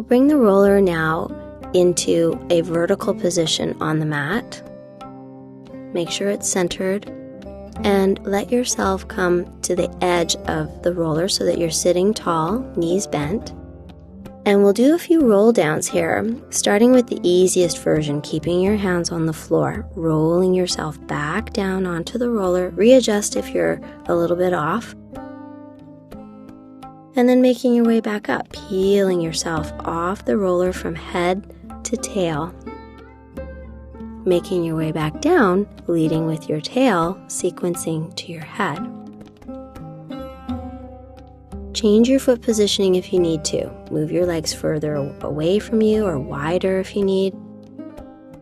We'll bring the roller now into a vertical position on the mat. Make sure it's centered and let yourself come to the edge of the roller so that you're sitting tall, knees bent. And we'll do a few roll downs here, starting with the easiest version, keeping your hands on the floor, rolling yourself back down onto the roller, readjust if you're a little bit off, and then making your way back up, peeling yourself off the roller from head to tail, making your way back down, leading with your tail, sequencing to your head. Change your foot positioning if you need to. Move your legs further away from you or wider if you need.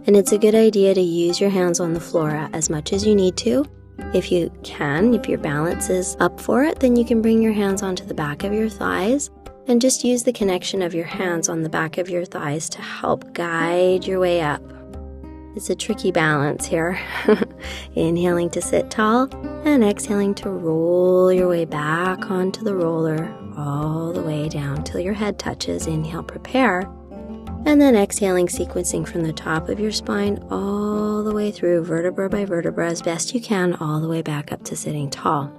And it's a good idea to use your hands on the floor as much as you need to. If you can, if your balance is up for it, then you can bring your hands onto the back of your thighs and just use the connection of your hands on the back of your thighs to help guide your way up. It's a tricky balance here. Inhaling to sit tall and exhaling to roll your way back onto the roller all the way down till your head touches. Inhale, prepare. And then exhaling, sequencing from the top of your spine all the way through, vertebra by vertebra, as best you can, all the way back up to sitting tall.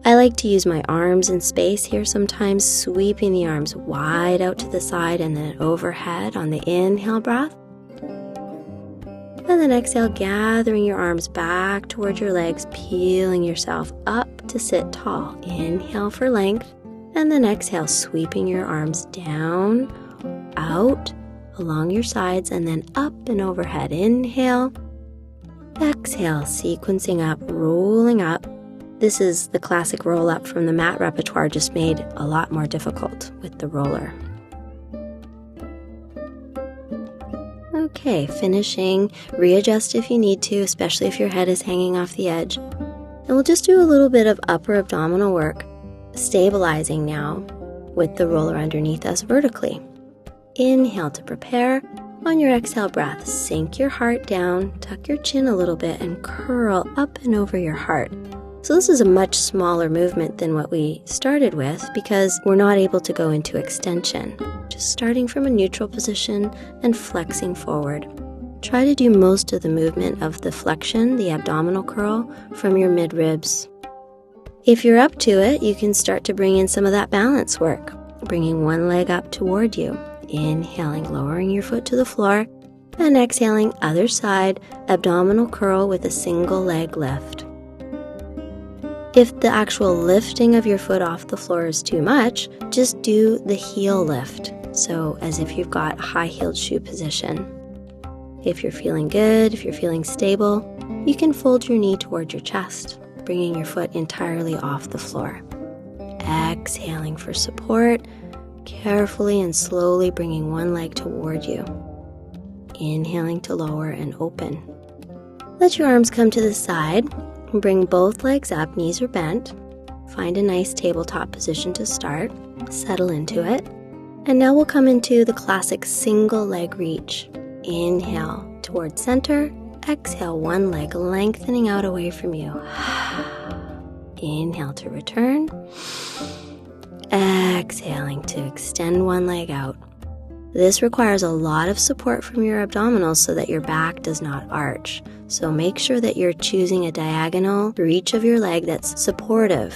I like to use my arms in space here sometimes, sweeping the arms wide out to the side and then overhead on the inhale breath. And then exhale, gathering your arms back towards your legs, peeling yourself up to sit tall. Inhale for length, and then exhale, sweeping your arms down, out, along your sides, and then up and overhead. Inhale, exhale, sequencing up, rolling up. This is the classic roll up from the mat repertoire, just made a lot more difficult with the roller. Okay, finishing. Readjust if you need to, especially if your head is hanging off the edge. And we'll just do a little bit of upper abdominal work, stabilizing now with the roller underneath us vertically. Inhale to prepare. On your exhale breath, sink your heart down, tuck your chin a little bit, and curl up and over your heart. So this is a much smaller movement than what we started with because we're not able to go into extension. Just starting from a neutral position and flexing forward. Try to do most of the movement of the flexion, the abdominal curl, from your mid-ribs. If you're up to it, you can start to bring in some of that balance work, bringing one leg up toward you. Inhaling, lowering your foot to the floor, and exhaling, other side, abdominal curl with a single leg lift. If the actual lifting of your foot off the floor is too much, just do the heel lift, so as if you've got a high-heeled shoe position. If you're feeling good, if you're feeling stable, you can fold your knee toward your chest, bringing your foot entirely off the floor. Exhaling for support, carefully and slowly bringing one leg toward you. Inhaling to lower and open. Let your arms come to the side. Bring both legs up, knees are bent. Find a nice tabletop position to start. Settle into it. And now we'll come into the classic single leg reach. Inhale towards center. Exhale, one leg lengthening out away from you. Inhale to return. Exhaling to extend one leg out. This requires a lot of support from your abdominals so that your back does not arch. So make sure that you're choosing a diagonal reach of your leg that's supportive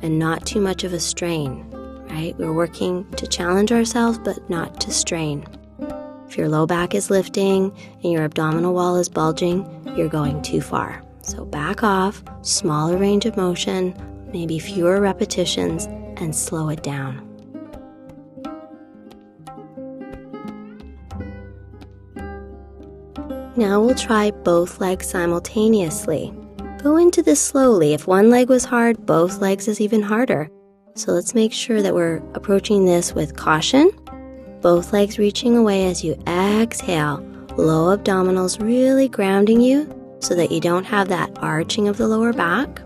and not too much of a strain, right? We're working to challenge ourselves, but not to strain. If your low back is lifting and your abdominal wall is bulging, you're going too far. So back off, smaller range of motion, maybe fewer repetitions, and slow it down. Now we'll try both legs simultaneously. Go into this slowly. If one leg was hard, both legs is even harder. So let's make sure that we're approaching this with caution. Both legs reaching away as you exhale. Low abdominals really grounding you so that you don't have that arching of the lower back.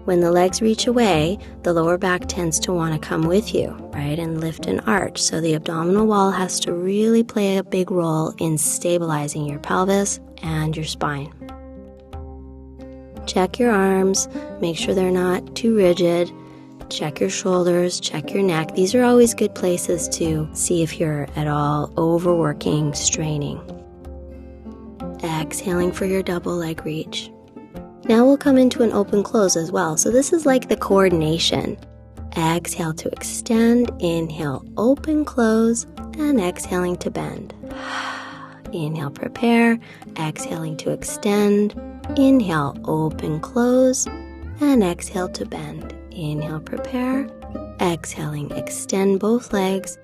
When the legs reach away, the lower back tends to want to come with you, right, and lift and arch. So the abdominal wall has to really play a big role in stabilizing your pelvis and your spine. Check your arms, make sure they're not too rigid, Check your shoulders, check your neck. These are always good places to see if you're at all overworking, straining. Exhaling for your double leg reach. Now we'll come into an open close as well. So this is like the coordination. Exhale to extend, inhale, open, close, and exhaling to bend. Inhale, prepare, exhaling to extend, inhale, open, close, and exhale to bend. Inhale, prepare, exhaling, extend both legs,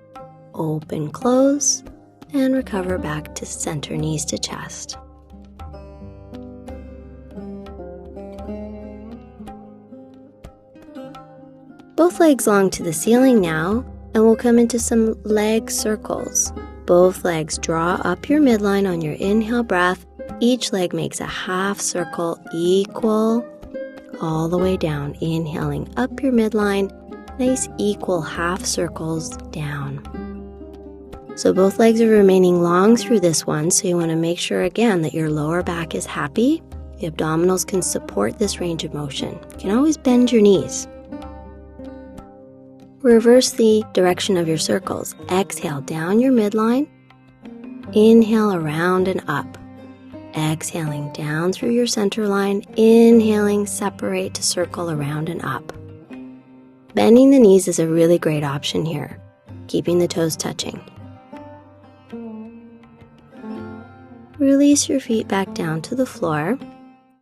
open, close, and recover back to center, knees to chest. Both legs long to the ceiling now, and we'll come into some leg circles. Both legs draw up your midline on your inhale breath. Each leg makes a half circle equal all the way down. Inhaling up your midline, nice equal half circles down. So both legs are remaining long through this one, so you want to make sure again that your lower back is happy. The abdominals can support this range of motion. You can always bend your knees. Reverse the direction of your circles. Exhale down your midline. Inhale around and up. Exhaling down through your center line. Inhaling, separate to circle around and up. Bending the knees is a really great option here, keeping the toes touching. Release your feet back down to the floor.